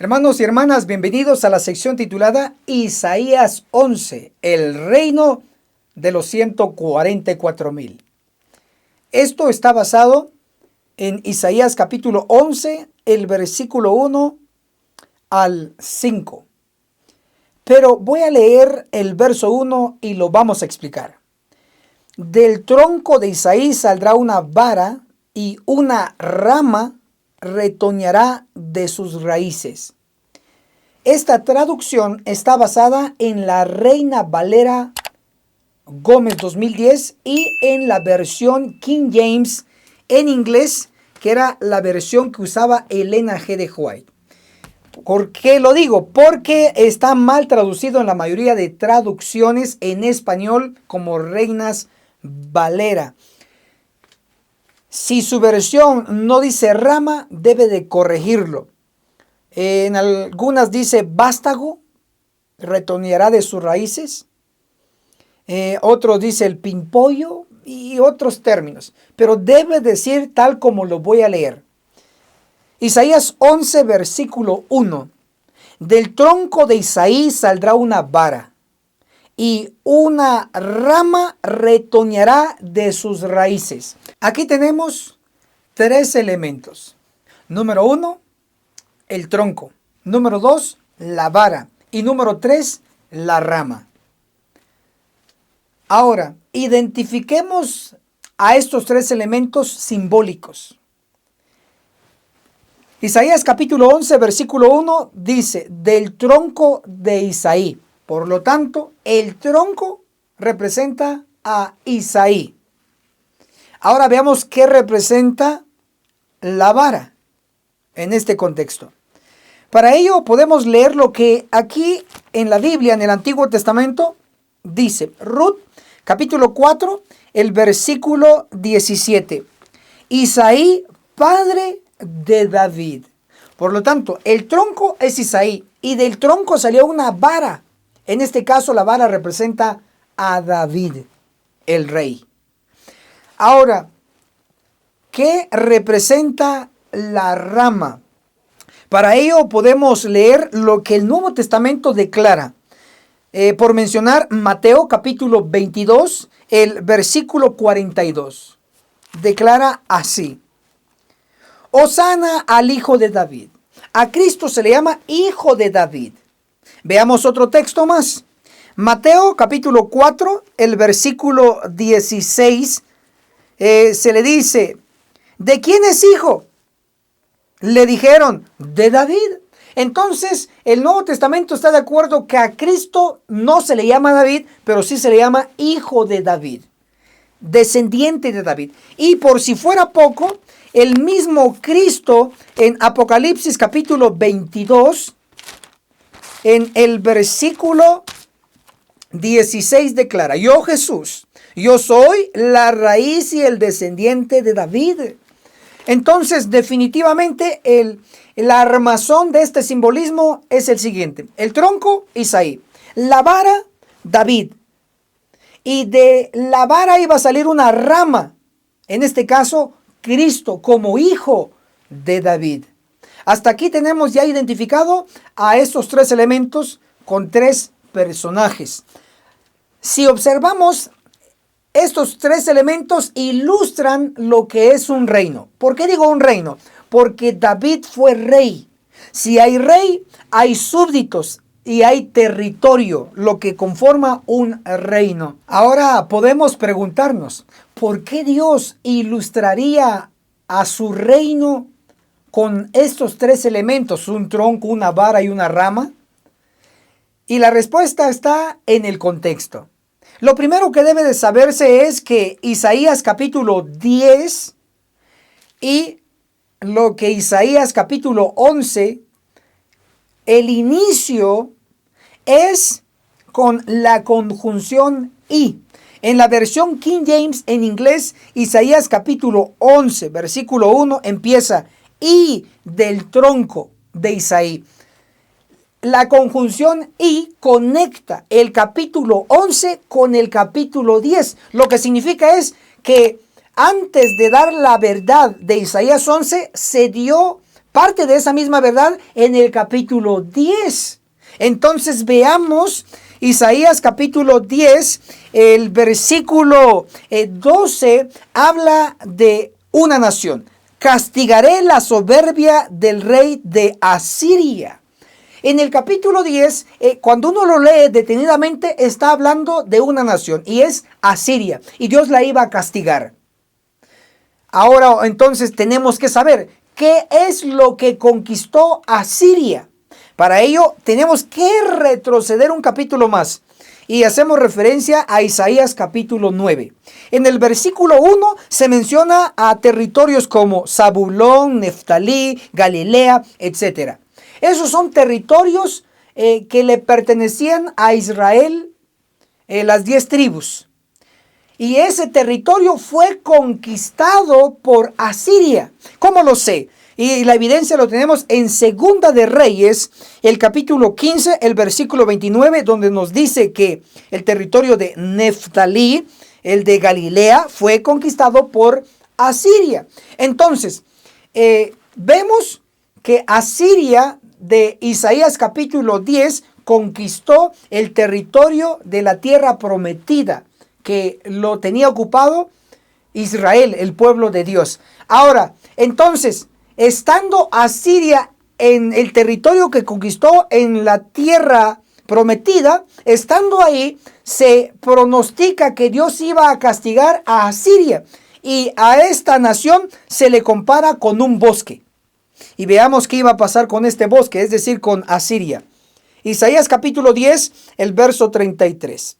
Hermanos y hermanas, bienvenidos a la sección titulada Isaías 11, el reino de los 144,000. Esto está basado en Isaías capítulo 11, el versículo 1 al 5. Pero voy a leer el verso 1 y lo vamos a explicar. Del tronco de Isaí saldrá una vara y una rama retoñará de sus raíces. Esta traducción está basada en la Reina Valera Gómez 2010 y en la versión King James en inglés, que era la versión que usaba Elena G. de White. ¿Por qué lo digo? Porque está mal traducido en la mayoría de traducciones en español como Reinas Valera. Si su versión no dice rama, debe de corregirlo. En algunas dice vástago, retoñará de sus raíces. Otros dice el pimpollo y otros términos. Pero debe decir tal como lo voy a leer. Isaías 11, versículo 1. Del tronco de Isaí saldrá una vara y una rama retoñará de sus raíces. Aquí tenemos tres elementos. Número 1, el tronco. Número 2, la vara. Y número 3, la rama. Ahora, identifiquemos a estos tres elementos simbólicos. Isaías capítulo 11, versículo 1 dice, del tronco de Isaí. Por lo tanto, el tronco representa a Isaí. Ahora veamos qué representa la vara en este contexto. Para ello podemos leer lo que aquí en la Biblia, en el Antiguo Testamento, dice. Ruth, capítulo 4, el versículo 17. Isaí, padre de David. Por lo tanto, el tronco es Isaí y del tronco salió una vara. En este caso, la vara representa a David, el rey. Ahora, ¿qué representa la rama? Para ello podemos leer lo que el Nuevo Testamento declara. Por mencionar Mateo capítulo 22, el versículo 42. Declara así. Hosana al Hijo de David. A Cristo se le llama Hijo de David. Veamos otro texto más. Mateo capítulo 4, el versículo 16. Se le dice, ¿de quién es hijo? Le dijeron, de David. Entonces, el Nuevo Testamento está de acuerdo que a Cristo no se le llama David, pero sí se le llama Hijo de David, descendiente de David. Y por si fuera poco, el mismo Cristo en Apocalipsis capítulo 22, en el versículo 16 declara, yo Jesús, yo soy la raíz y el descendiente de David. Entonces, definitivamente, la armazón de este simbolismo es el siguiente. El tronco, Isaí. La vara, David. Y de la vara iba a salir una rama. En este caso, Cristo como hijo de David. Hasta aquí tenemos ya identificado a estos tres elementos con tres personajes. Si observamos, estos tres elementos ilustran lo que es un reino. ¿Por qué digo un reino? Porque David fue rey. Si hay rey, hay súbditos y hay territorio, lo que conforma un reino. Ahora podemos preguntarnos, ¿por qué Dios ilustraría a su reino con estos tres elementos, un tronco, una vara y una rama? Y la respuesta está en el contexto. Lo primero que debe de saberse es que Isaías capítulo 10 y lo que Isaías capítulo 11, el inicio es con la conjunción y. En la versión King James en inglés, Isaías capítulo 11, versículo 1 empieza y del tronco de Isaí. La conjunción y conecta el capítulo 11 con el capítulo 10. Lo que significa es que antes de dar la verdad de Isaías 11, se dio parte de esa misma verdad en el capítulo 10. Entonces veamos Isaías capítulo 10, el versículo 12, habla de una nación. Castigaré la soberbia del rey de Asiria. En el capítulo 10, cuando uno lo lee detenidamente, está hablando de una nación y es Asiria. Y Dios la iba a castigar. Ahora entonces tenemos que saber qué es lo que conquistó Asiria. Para ello tenemos que retroceder un capítulo más y hacemos referencia a Isaías capítulo 9. En el versículo 1 se menciona a territorios como Zabulón, Neftalí, Galilea, etc. Esos son territorios que le pertenecían a Israel, las 10 tribus. Y ese territorio fue conquistado por Asiria. ¿Cómo lo sé? Y la evidencia lo tenemos en Segunda de Reyes, el capítulo 15, el versículo 29, donde nos dice que el territorio de Neftalí, el de Galilea, fue conquistado por Asiria. Entonces, vemos que Asiria de Isaías capítulo 10 conquistó el territorio de la tierra prometida, que lo tenía ocupado Israel, el pueblo de Dios. Ahora, entonces, estando Asiria en el territorio que conquistó en la tierra prometida, estando ahí, se pronostica que Dios iba a castigar a Asiria. Y a esta nación se le compara con un bosque. Y veamos qué iba a pasar con este bosque, es decir, con Asiria. Isaías capítulo 10, el verso 33.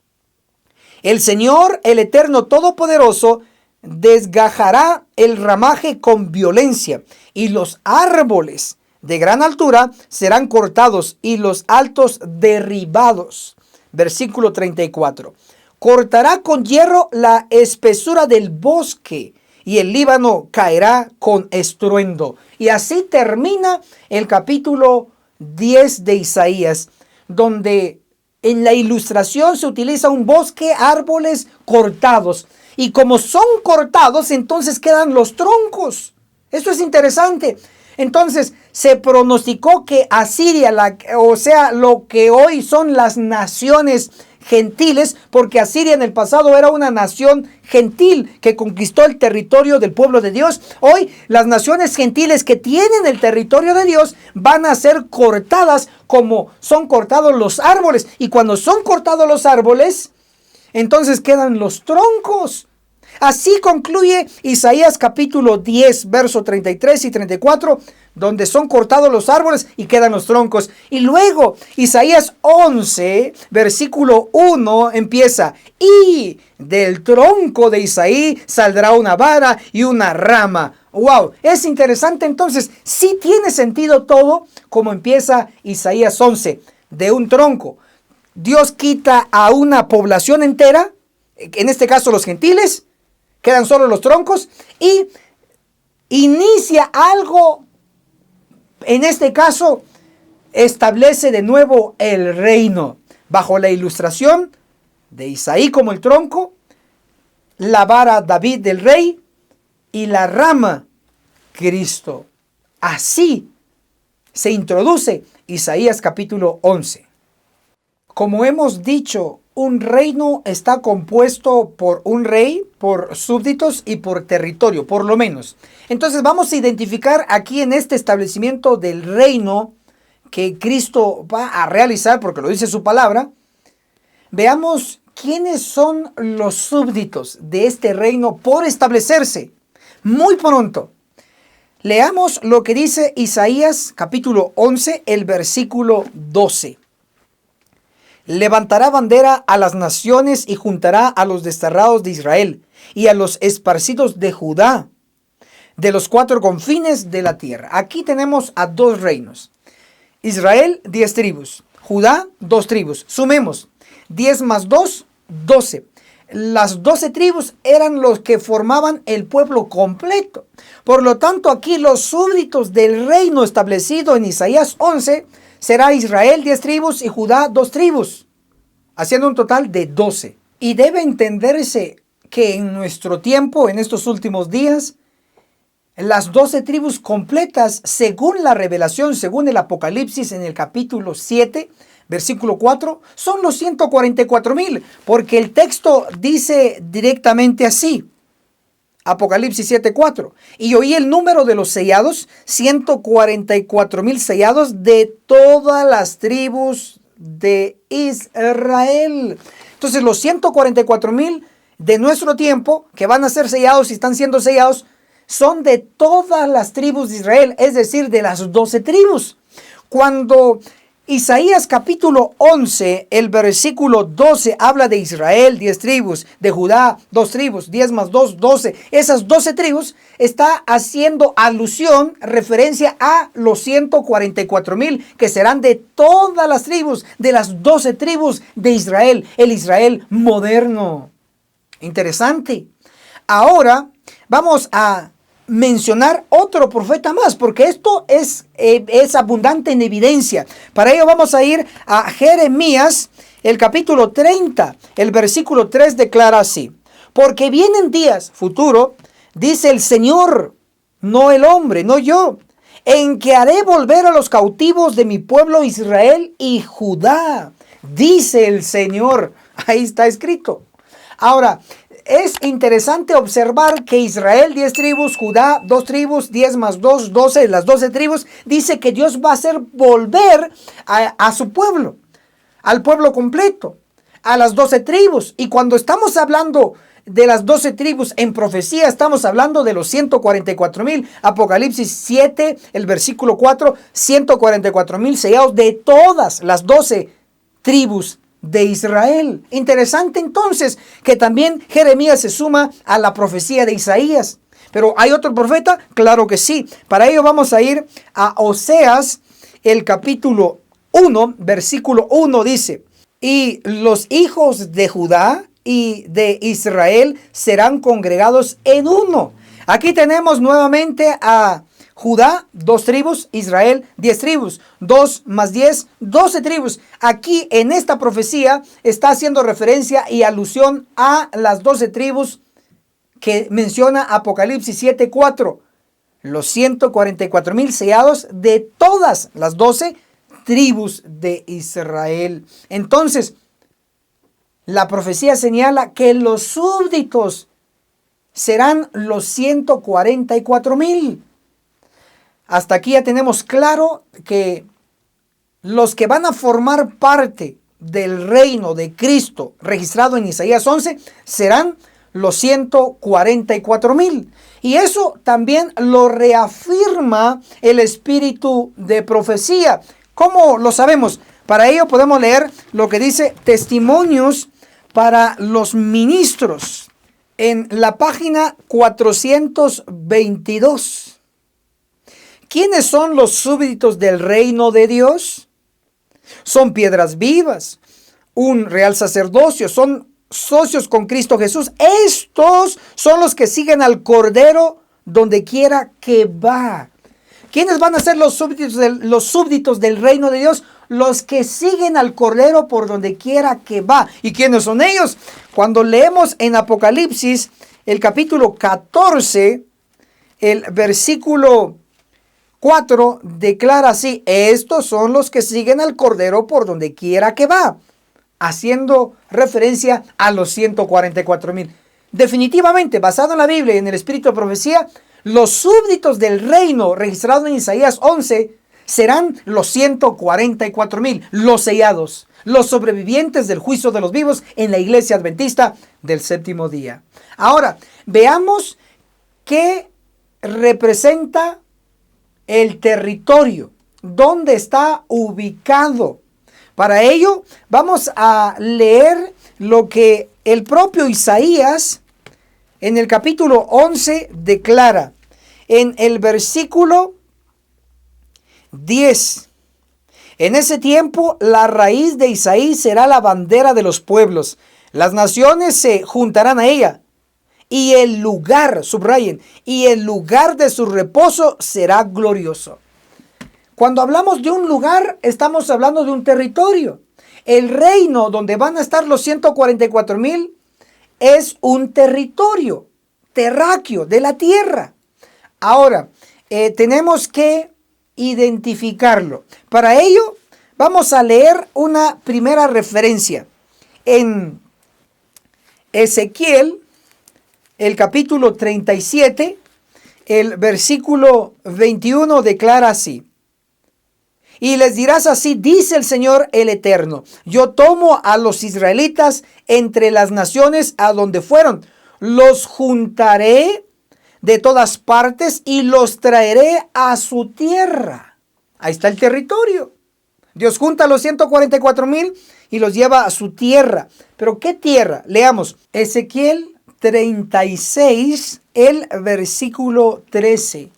El Señor, el Eterno Todopoderoso, desgajará el ramaje con violencia, y los árboles de gran altura serán cortados y los altos derribados. Versículo 34. Cortará con hierro la espesura del bosque, y el Líbano caerá con estruendo. Y así termina el capítulo 10 de Isaías, donde en la ilustración se utiliza un bosque, árboles cortados. Y como son cortados, entonces quedan los troncos. Esto es interesante. Entonces se pronosticó que Asiria, o sea, lo que hoy son las naciones gentiles, porque Asiria en el pasado era una nación gentil que conquistó el territorio del pueblo de Dios. Hoy las naciones gentiles que tienen el territorio de Dios van a ser cortadas como son cortados los árboles. Y cuando son cortados los árboles, entonces quedan los troncos. Así concluye Isaías capítulo 10, verso 33 y 34, donde son cortados los árboles y quedan los troncos. Y luego Isaías 11, versículo 1 empieza: y del tronco de Isaí saldrá una vara y una rama. ¡Wow! Es interesante. Entonces, sí tiene sentido todo como empieza Isaías 11, de un tronco. Dios quita a una población entera, en este caso los gentiles, quedan solo los troncos, y inicia algo, en este caso, establece de nuevo el reino, bajo la ilustración de Isaí como el tronco, la vara David del rey, y la rama Cristo. Así se introduce Isaías capítulo 11. Como hemos dicho, un reino está compuesto por un rey, por súbditos y por territorio, por lo menos. Entonces vamos a identificar aquí en este establecimiento del reino que Cristo va a realizar, porque lo dice su palabra. Veamos quiénes son los súbditos de este reino por establecerse. Muy pronto. Leamos lo que dice Isaías capítulo 11, el versículo 12. Levantará bandera a las naciones y juntará a los desterrados de Israel y a los esparcidos de Judá, de los 4 confines de la tierra. Aquí tenemos a 2 reinos. Israel, 10 tribus. Judá, 2 tribus. Sumemos. 10 más 2, 12. Las 12 tribus eran los que formaban el pueblo completo. Por lo tanto, aquí los súbditos del reino establecido en Isaías 11 será Israel 10 tribus y Judá 2 tribus, haciendo un total de 12. Y debe entenderse que en nuestro tiempo, en estos últimos días, las 12 tribus completas según la revelación, según el Apocalipsis en el capítulo 7, versículo 4, son los 144,000, porque el texto dice directamente así. Apocalipsis 7:4. Y oí el número de los sellados, 144,000 sellados de todas las tribus de Israel. Entonces los 144,000 de nuestro tiempo, que van a ser sellados y están siendo sellados, son de todas las tribus de Israel, es decir, de las 12 tribus. Cuando Isaías capítulo 11, el versículo 12 habla de Israel, 10 tribus, de Judá, 2 tribus, 10 más 2, 12. Esas 12 tribus está haciendo alusión, referencia a los 144,000 que serán de todas las tribus, de las 12 tribus de Israel, el Israel moderno. Interesante. Ahora vamos a mencionar otro profeta más, porque esto es abundante en evidencia. Para ello vamos a ir a Jeremías, el capítulo 30, el versículo 3 declara así: porque vienen días, futuro, dice el Señor, no el hombre, no yo, en que haré volver a los cautivos de mi pueblo Israel y Judá, dice el Señor. Ahí está escrito. Ahora, es interesante observar que Israel, 10 tribus, Judá, 2 tribus, 10 más 2, 12, las 12 tribus, dice que Dios va a hacer volver a su pueblo, al pueblo completo, a las 12 tribus. Y cuando estamos hablando de las 12 tribus en profecía, estamos hablando de los 144,000. Apocalipsis 7, el versículo 4, 144,000 sellados de todas las 12 tribus de Israel. Interesante entonces que también Jeremías se suma a la profecía de Isaías. Pero ¿hay otro profeta? Claro que sí. Para ello vamos a ir a Oseas, el capítulo 1, versículo 1 dice: y los hijos de Judá y de Israel serán congregados en uno. Aquí tenemos nuevamente a Judá, 2 tribus, Israel, 10 tribus, 2 más 10, 12 tribus. Aquí en esta profecía está haciendo referencia y alusión a las 12 tribus que menciona Apocalipsis 7:4. Los 144,000 sellados de todas las 12 tribus de Israel. Entonces, la profecía señala que los súbditos serán los 144,000. Hasta aquí ya tenemos claro que los que van a formar parte del reino de Cristo registrado en Isaías 11 serán los 144,000. Y eso también lo reafirma el espíritu de profecía. ¿Cómo lo sabemos? Para ello podemos leer lo que dice Testimonios para los Ministros en la página 422. ¿Quiénes son los súbditos del reino de Dios? Son piedras vivas, un real sacerdocio, son socios con Cristo Jesús. Estos son los que siguen al Cordero donde quiera que va. ¿Quiénes van a ser los súbditos del reino de Dios? Los que siguen al Cordero por donde quiera que va. ¿Y quiénes son ellos? Cuando leemos en Apocalipsis, el capítulo 14, el versículo 4 declara así: estos son los que siguen al Cordero por donde quiera que va, haciendo referencia a los 144,000. Definitivamente, basado en la Biblia y en el espíritu de profecía, los súbditos del reino registrado en Isaías 11 serán los 144,000, los sellados, los sobrevivientes del juicio de los vivos en la iglesia adventista del séptimo día. Ahora, veamos qué representa el territorio, dónde está ubicado. Para ello, vamos a leer lo que el propio Isaías en el capítulo 11 declara. En el versículo 10. En ese tiempo, la raíz de Isaí será la bandera de los pueblos. Las naciones se juntarán a ella. Y el lugar, subrayen, y el lugar de su reposo será glorioso. Cuando hablamos de un lugar, estamos hablando de un territorio. El reino donde van a estar los 144,000 es un territorio terráqueo de la tierra. Ahora, tenemos que identificarlo. Para ello, vamos a leer una primera referencia. En Ezequiel, el capítulo 37, el versículo 21 declara así: y les dirás así, dice el Señor el Eterno, yo tomo a los israelitas entre las naciones a donde fueron, los juntaré de todas partes y los traeré a su tierra. Ahí está el territorio. Dios junta a los 144,000 y los lleva a su tierra. ¿Pero qué tierra? Leamos Ezequiel 36, el versículo 13.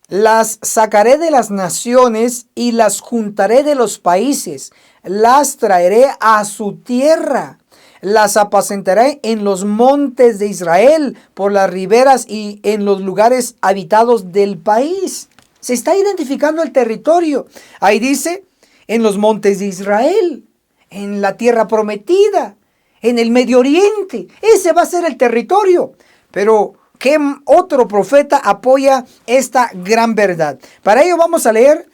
Las sacaré de las naciones y las juntaré de los países, las traeré a su tierra, las apacentaré en los montes de Israel, por las riberas y en los lugares habitados del país. Se está identificando el territorio. Ahí dice, en los montes de Israel, en la tierra prometida, en el Medio Oriente. Ese va a ser el territorio. Pero ¿qué otro profeta apoya esta gran verdad? Para ello vamos a leer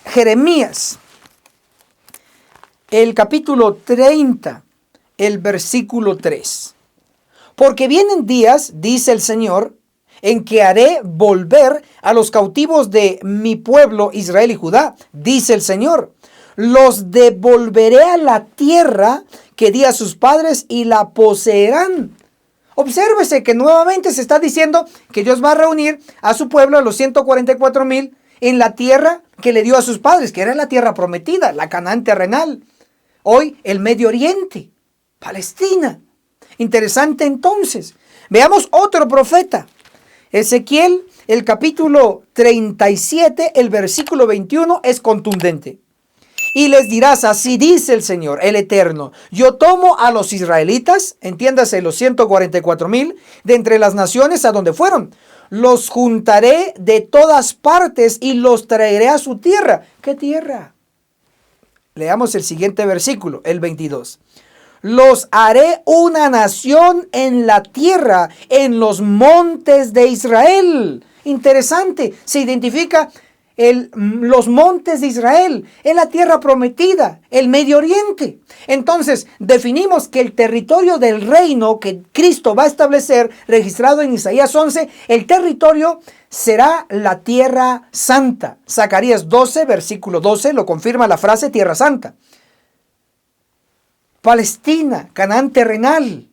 Jeremías, el capítulo 30, el versículo 3. Porque vienen días, dice el Señor, en que haré volver a los cautivos de mi pueblo Israel y Judá, dice el Señor. Los devolveré a la tierra que di a sus padres y la poseerán. Obsérvese que nuevamente se está diciendo que Dios va a reunir a su pueblo, a los 144,000, en la tierra que le dio a sus padres, que era la tierra prometida, la Canaán terrenal. Hoy el Medio Oriente, Palestina. Interesante entonces. Veamos otro profeta. Ezequiel, el capítulo 37, el versículo 21 es contundente. Y les dirás, así dice el Señor, el Eterno, yo tomo a los israelitas, entiéndase los 144,000, de entre las naciones a donde fueron. Los juntaré de todas partes y los traeré a su tierra. ¿Qué tierra? Leamos el siguiente versículo, el 22. Los haré una nación en la tierra, en los montes de Israel. Interesante, se identifica los montes de Israel, en la tierra prometida, el Medio Oriente. Entonces, definimos que el territorio del reino que Cristo va a establecer, registrado en Isaías 11, el territorio será la tierra santa. Zacarías 12, versículo 12, lo confirma la frase tierra santa. Palestina, Canaán terrenal,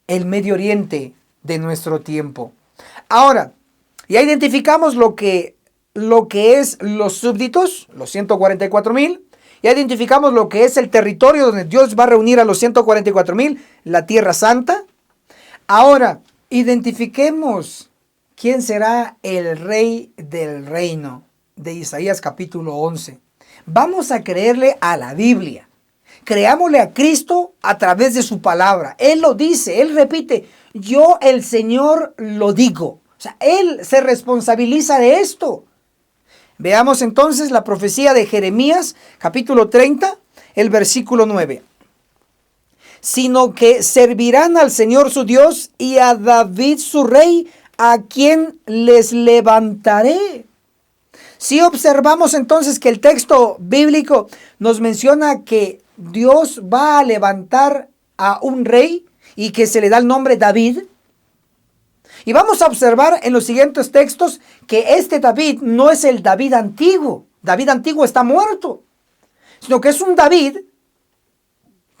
el Medio Oriente de nuestro tiempo. Ahora, ya identificamos lo que es los súbditos, los 144,000. Ya identificamos lo que es el territorio donde Dios va a reunir a los 144,000, la tierra santa. Ahora, identifiquemos quién será el rey del reino de Isaías capítulo 11. Vamos a creerle a la Biblia. Creámosle a Cristo a través de su palabra. Él lo dice, Él repite, yo el Señor lo digo. O sea, Él se responsabiliza de esto. Veamos entonces la profecía de Jeremías, capítulo 30, el versículo 9. Sino que servirán al Señor su Dios y a David su rey, a quien les levantaré. Si observamos entonces que el texto bíblico nos menciona que Dios va a levantar a un rey y que se le da el nombre David. Y vamos a observar en los siguientes textos que este David no es el David antiguo. David antiguo está muerto. Sino que es un David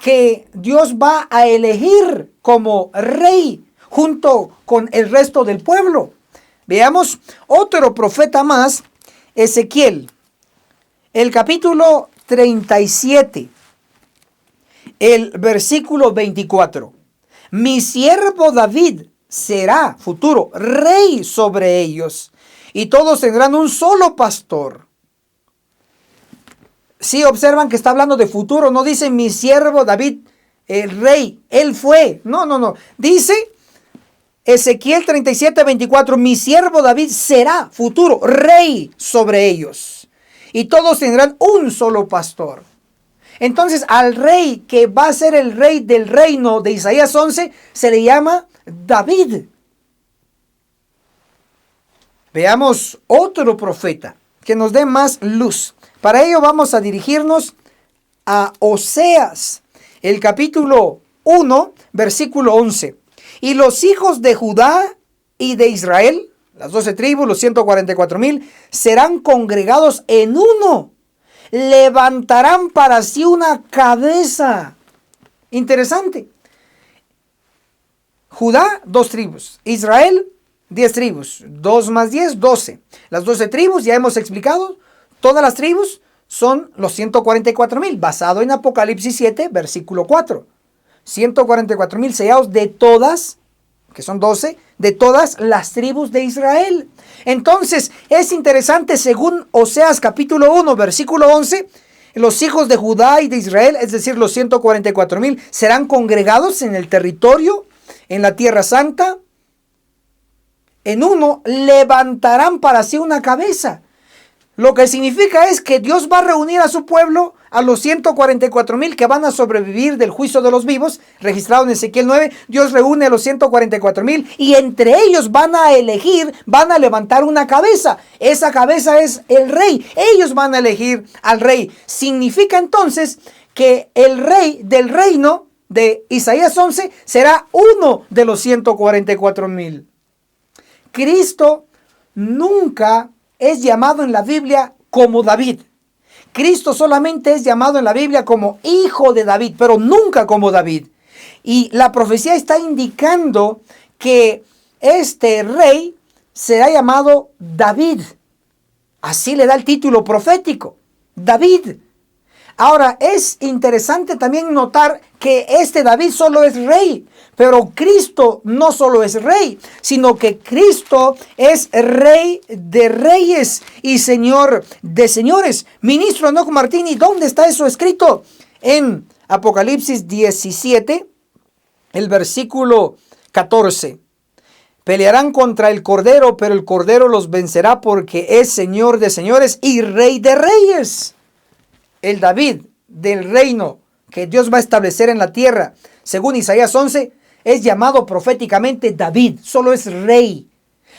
que Dios va a elegir como rey junto con el resto del pueblo. Veamos otro profeta más, Ezequiel, el capítulo 37, el versículo 24. Mi siervo David será futuro rey sobre ellos, y todos tendrán un solo pastor. Si observan que está hablando de futuro, no dice mi siervo David, el rey, él fue. No. Dice Ezequiel 37, 24, mi siervo David será futuro rey sobre ellos, y todos tendrán un solo pastor. Entonces al rey que va a ser el rey del reino de Isaías 11 se le llama David. Veamos otro profeta que nos dé más luz. Para ello vamos a dirigirnos a Oseas, el capítulo 1, versículo 11. Y los hijos de Judá y de Israel, las 12 tribus, los 144,000, serán congregados en uno. Levantarán para sí una cabeza. Interesante. Judá, 2 tribus. Israel, 10 tribus. 2 más 10, 12. Las 12 tribus, ya hemos explicado, todas las tribus son los 144,000, basado en Apocalipsis 7, versículo 4. 144,000 sellados de todas, que son 12, de todas las tribus de Israel. Entonces, es interesante, según Oseas capítulo 1, versículo 11, los hijos de Judá y de Israel, es decir, los 144,000, serán congregados en el territorio, en la tierra santa. En uno levantarán para sí una cabeza. Lo que significa es que Dios va a reunir a su pueblo, a los 144,000 que van a sobrevivir del juicio de los vivos, registrado en Ezequiel 9. Dios reúne a los 144,000 y entre ellos van a elegir, van a levantar una cabeza. Esa cabeza es el rey. Ellos van a elegir al rey. Significa entonces que el rey del reino de Isaías 11 será uno de los 144,000. Cristo nunca es llamado en la Biblia como David. Cristo solamente es llamado en la Biblia como hijo de David, pero nunca como David. Y la profecía está indicando que este rey será llamado David. Así le da el título profético, David. Ahora, es interesante también notar que este David solo es rey, pero Cristo no solo es rey, sino que Cristo es rey de reyes y señor de señores. Ministro Enoch Martini, ¿dónde está eso escrito? En Apocalipsis 17, el versículo 14. Pelearán contra el Cordero, pero el Cordero los vencerá porque es Señor de señores y Rey de reyes. El David del reino que Dios va a establecer en la tierra, según Isaías 11, es llamado proféticamente David, solo es rey.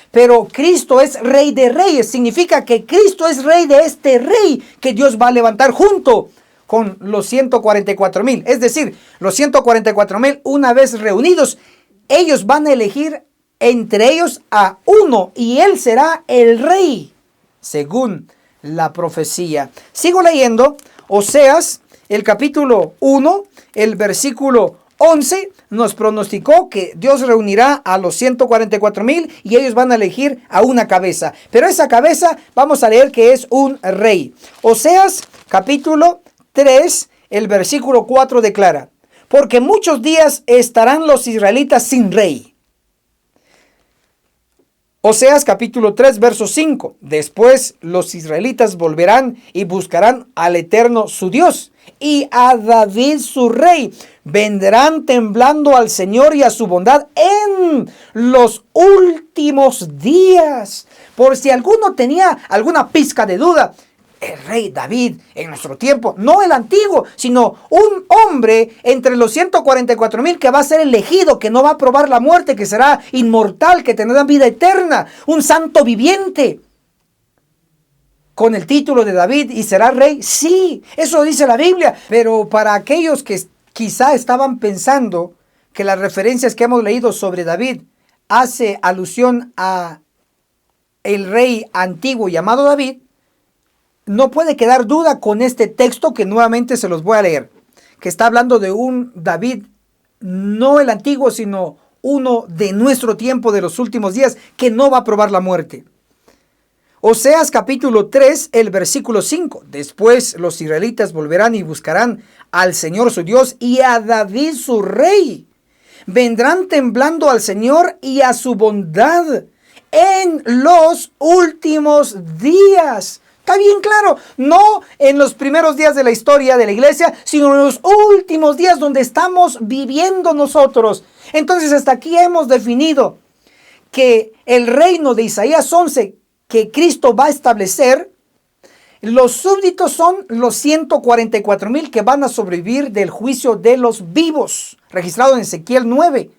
Pero Cristo es Rey de reyes, significa que Cristo es rey de este rey que Dios va a levantar junto con los 144,000. Es decir, los 144,000 una vez reunidos, ellos van a elegir entre ellos a uno y él será el rey, según la profecía. Sigo leyendo. Oseas, el capítulo 1, el versículo 11, nos pronosticó que Dios reunirá a los 144,000 y ellos van a elegir a una cabeza. Pero esa cabeza vamos a leer que es un rey. Oseas, capítulo 3, el versículo 4 declara: porque muchos días estarán los israelitas sin rey. Oseas capítulo 3, verso 5. Después los israelitas volverán y buscarán al Eterno su Dios y a David su rey. Vendrán temblando al Señor y a su bondad en los últimos días. Por si alguno tenía alguna pizca de duda, el rey David en nuestro tiempo, no el antiguo, sino un hombre entre los 144,000 que va a ser elegido, que no va a probar la muerte, que será inmortal, que tendrá vida eterna, un santo viviente con el título de David y será rey. Sí, eso dice la Biblia, pero para aquellos que quizá estaban pensando que las referencias que hemos leído sobre David hace alusión a el rey antiguo llamado David, no puede quedar duda con este texto que nuevamente se los voy a leer, que está hablando de un David, no el antiguo, sino uno de nuestro tiempo, de los últimos días, que no va a probar la muerte. Oseas capítulo 3, el versículo 5. Después los israelitas volverán y buscarán al Señor su Dios y a David su rey. Vendrán temblando al Señor y a su bondad en los últimos días. Está bien claro, no en los primeros días de la historia de la iglesia, sino en los últimos días donde estamos viviendo nosotros. Entonces hasta aquí hemos definido que el reino de Isaías 11 que Cristo va a establecer, los súbditos son los 144,000 que van a sobrevivir del juicio de los vivos, registrado en Ezequiel 9.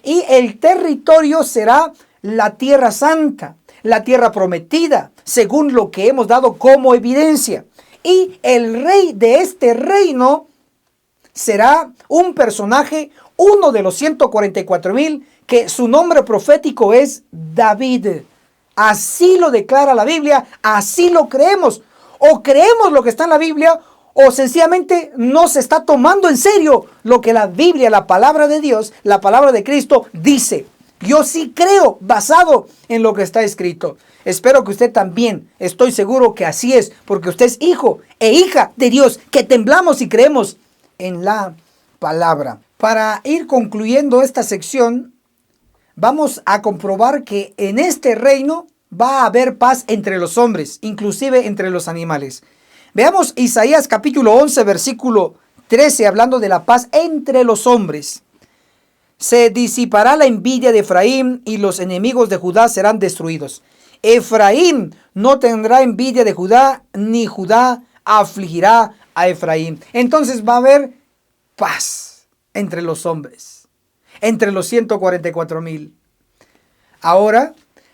Y el territorio será la Tierra Santa. la tierra prometida, según lo que hemos dado como evidencia. Y el rey de este reino será un personaje, uno de los 144,000, que su nombre profético es David. Así lo declara la Biblia, así lo creemos. O creemos lo que está en la Biblia, o sencillamente no se está tomando en serio lo que la Biblia, la palabra de Dios, la palabra de Cristo dice. Yo sí creo basado en lo que está escrito. Espero que usted también, estoy seguro que así es, porque usted es hijo e hija de Dios, que temblamos y creemos en la palabra. Para ir concluyendo esta sección, vamos a comprobar que en este reino va a haber paz entre los hombres, inclusive entre los animales. Veamos Isaías capítulo 11, versículo 13, hablando de la paz entre los hombres. Se disipará la envidia de Efraín y los enemigos de Judá serán destruidos. Efraín no tendrá envidia de Judá, ni Judá afligirá a Efraín. Entonces va a haber paz entre los hombres, entre los 144,000. Ahora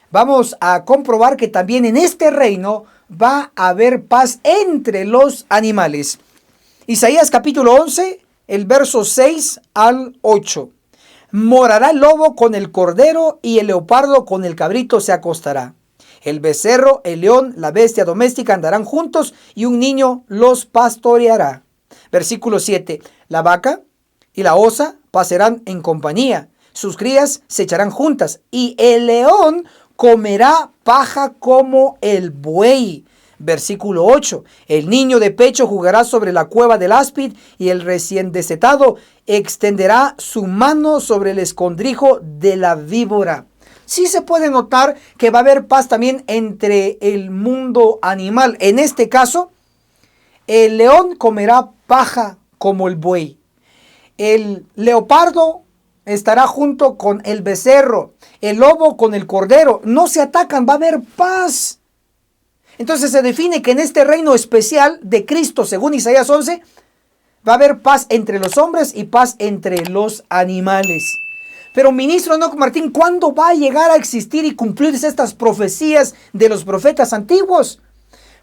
vamos a comprobar que también en este reino va a haber paz entre los animales. Isaías capítulo 11, el verso 6 al 8. Morará el lobo con el cordero y el leopardo con el cabrito se acostará. El becerro, el león, la bestia doméstica andarán juntos y un niño los pastoreará. Versículo 7. La vaca y la osa pasarán en compañía. Sus crías se echarán juntas y el león comerá paja como el buey. Versículo 8. El niño de pecho jugará sobre la cueva del áspid y el recién destetado extenderá su mano sobre el escondrijo de la víbora. Sí se puede notar que va a haber paz también entre el mundo animal. En este caso, el león comerá paja como el buey. El leopardo estará junto con el becerro. El lobo con el cordero. No se atacan, va a haber paz. Entonces se define que en este reino especial de Cristo, según Isaías 11, va a haber paz entre los hombres y paz entre los animales. Pero ministro Enoc Martín, ¿cuándo va a llegar a existir y cumplirse estas profecías de los profetas antiguos?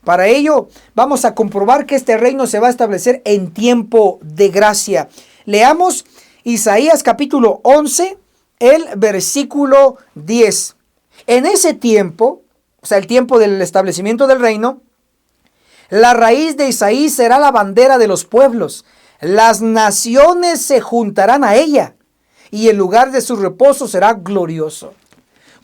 Para ello vamos a comprobar que este reino se va a establecer en tiempo de gracia. Leamos Isaías capítulo 11, el versículo 10. En ese tiempo, o sea, el tiempo del establecimiento del reino, la raíz de Isaí será la bandera de los pueblos. Las naciones se juntarán a ella y el lugar de su reposo será glorioso.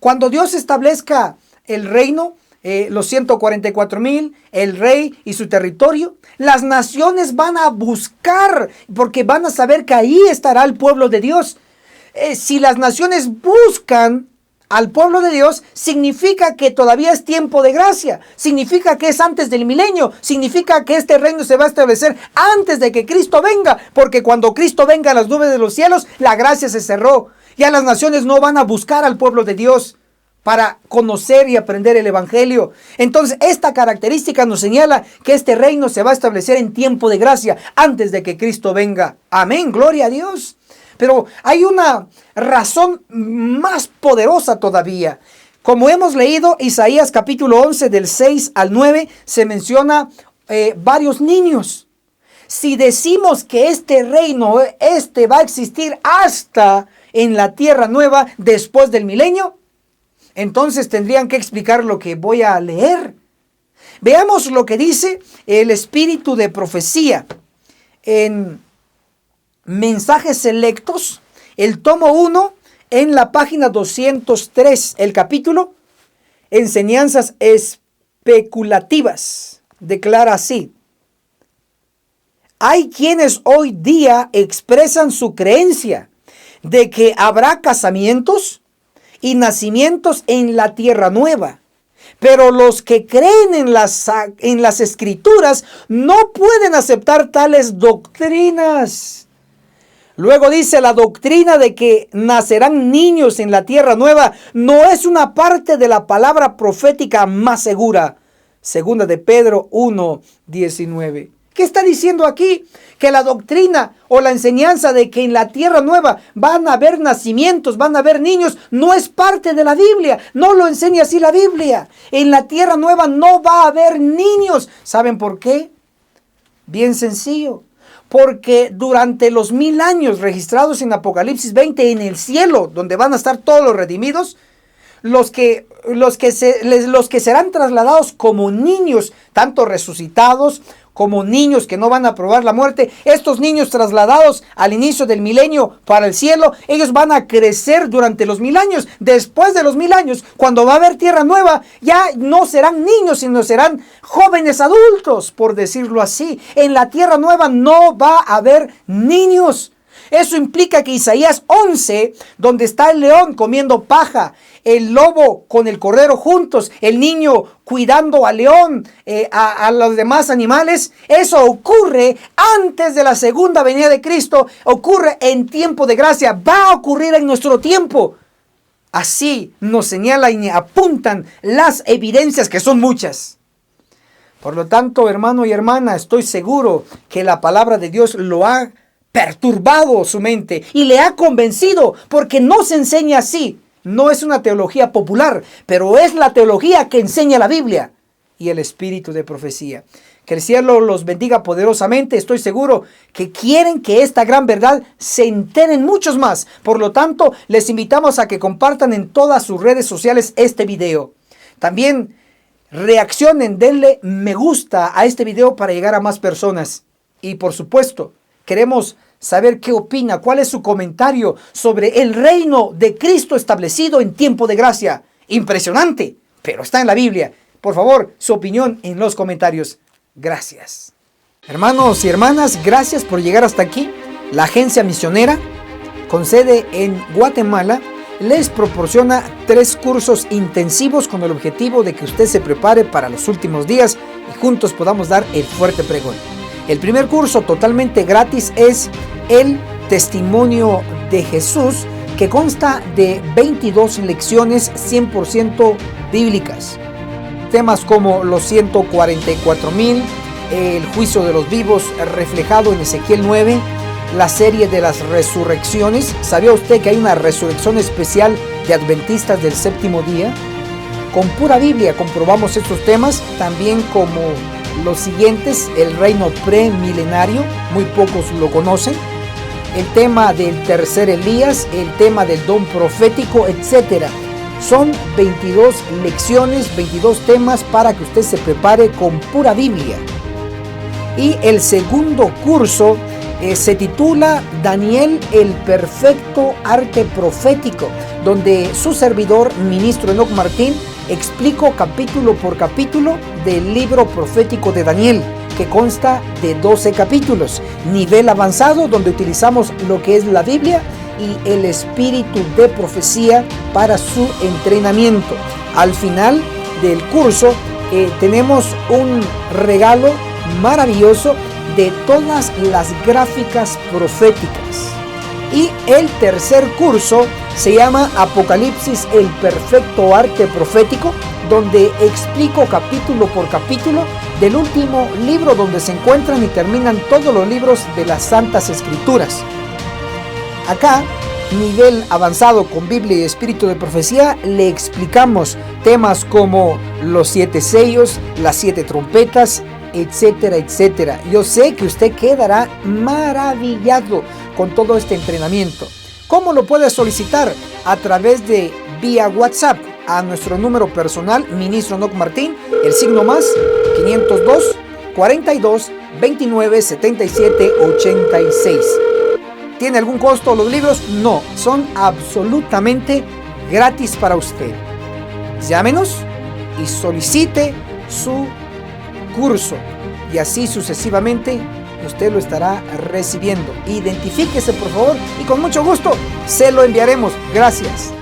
Cuando Dios establezca el reino, los 144,000, el rey y su territorio, las naciones van a buscar, porque van a saber que ahí estará el pueblo de Dios. Si las naciones buscan al pueblo de Dios, significa que todavía es tiempo de gracia, significa que es antes del milenio, significa que este reino se va a establecer antes de que Cristo venga, porque cuando Cristo venga a las nubes de los cielos, la gracia se cerró. Ya las naciones no van a buscar al pueblo de Dios para conocer y aprender el evangelio. Entonces esta característica nos señala que este reino se va a establecer en tiempo de gracia, antes de que Cristo venga. Amén, gloria a Dios. Pero hay una razón más poderosa todavía. Como hemos leído, Isaías capítulo 11 del 6 al 9 se menciona varios niños. Si decimos que este reino, va a existir hasta en la tierra nueva después del milenio, entonces tendrían que explicar lo que voy a leer. Veamos lo que dice el espíritu de profecía en Mensajes Selectos, el tomo 1, en la página 203, el capítulo Enseñanzas Especulativas. Declara así: hay quienes hoy día expresan su creencia de que habrá casamientos y nacimientos en la tierra nueva. Pero los que creen en las escrituras no pueden aceptar tales doctrinas. Luego dice, la doctrina de que nacerán niños en la tierra nueva no es una parte de la palabra profética más segura. Segunda de Pedro 1:19. ¿Qué está diciendo aquí? Que la doctrina o la enseñanza de que en la tierra nueva van a haber nacimientos, van a haber niños, no es parte de la Biblia. No lo enseña así la Biblia. En la tierra nueva no va a haber niños. ¿Saben por qué? Bien sencillo. Porque durante los 1000 años registrados en Apocalipsis 20 en el cielo, donde van a estar todos los redimidos, los que serán trasladados como niños, tanto resucitados como niños que no van a probar la muerte, estos niños trasladados al inicio del milenio para el cielo, ellos van a crecer durante los 1000 años. Después de los 1000 años, cuando va a haber tierra nueva, ya no serán niños, sino serán jóvenes adultos, por decirlo así. En la tierra nueva no va a haber niños. Eso implica que Isaías 11, donde está el león comiendo paja, el lobo con el cordero juntos, el niño cuidando al león, a los demás animales, eso ocurre antes de la segunda venida de Cristo, ocurre en tiempo de gracia, va a ocurrir en nuestro tiempo. Así nos señalan y apuntan las evidencias, que son muchas. Por lo tanto, hermano y hermana, estoy seguro que la palabra de Dios lo ha perturbado su mente y le ha convencido, porque no se enseña así. No es una teología popular, pero es la teología que enseña la Biblia y el espíritu de profecía. Que el cielo los bendiga poderosamente. Estoy seguro que quieren que esta gran verdad se enteren muchos más. Por lo tanto, les invitamos a que compartan en todas sus redes sociales este video. También reaccionen, denle me gusta a este video para llegar a más personas. Y por supuesto, queremos saber qué opina, cuál es su comentario sobre el reino de Cristo establecido en tiempo de gracia. Impresionante, pero está en la Biblia. Por favor, su opinión en los comentarios. Gracias. Hermanos y hermanas, gracias por llegar hasta aquí. La agencia misionera, con sede en Guatemala, les proporciona 3 cursos intensivos con el objetivo de que usted se prepare para los últimos días y juntos podamos dar el fuerte pregón. El primer curso totalmente gratis es el Testimonio de Jesús, que consta de 22 lecciones 100% bíblicas. Temas como los 144,000, el juicio de los vivos reflejado en Ezequiel 9, la serie de las resurrecciones. ¿Sabía usted que hay una resurrección especial de adventistas del séptimo día? Con pura Biblia comprobamos estos temas, también como los siguientes: el reino premilenario, muy pocos lo conocen, el tema del tercer Elías, el tema del don profético, etc. Son 22 lecciones, 22 temas para que usted se prepare con pura Biblia. Y el segundo curso se titula Daniel, el perfecto arte profético, donde su servidor, ministro Enoc Martín, explico capítulo por capítulo del libro profético de Daniel, que consta de 12 capítulos. Nivel avanzado, donde utilizamos lo que es la Biblia y el espíritu de profecía para su entrenamiento. Al final del curso tenemos un regalo maravilloso de todas las gráficas proféticas. Y el tercer curso se llama Apocalipsis, el perfecto arte profético, donde explico capítulo por capítulo del último libro donde se encuentran y terminan todos los libros de las Santas Escrituras. Acá, nivel avanzado con Biblia y espíritu de profecía, le explicamos temas como los 7 sellos, las 7 trompetas, etcétera, etcétera. Yo sé que usted quedará maravillado con todo este entrenamiento. ¿Cómo lo puede solicitar? A través de vía WhatsApp a nuestro número personal, ministro Enoc Martín, el signo más 502 42 29 77 86. ¿Tiene algún costo los libros? No, son absolutamente gratis para usted. Llámenos y solicite su curso, y así sucesivamente usted lo estará recibiendo. Identifíquese por favor y con mucho gusto se lo enviaremos. Gracias.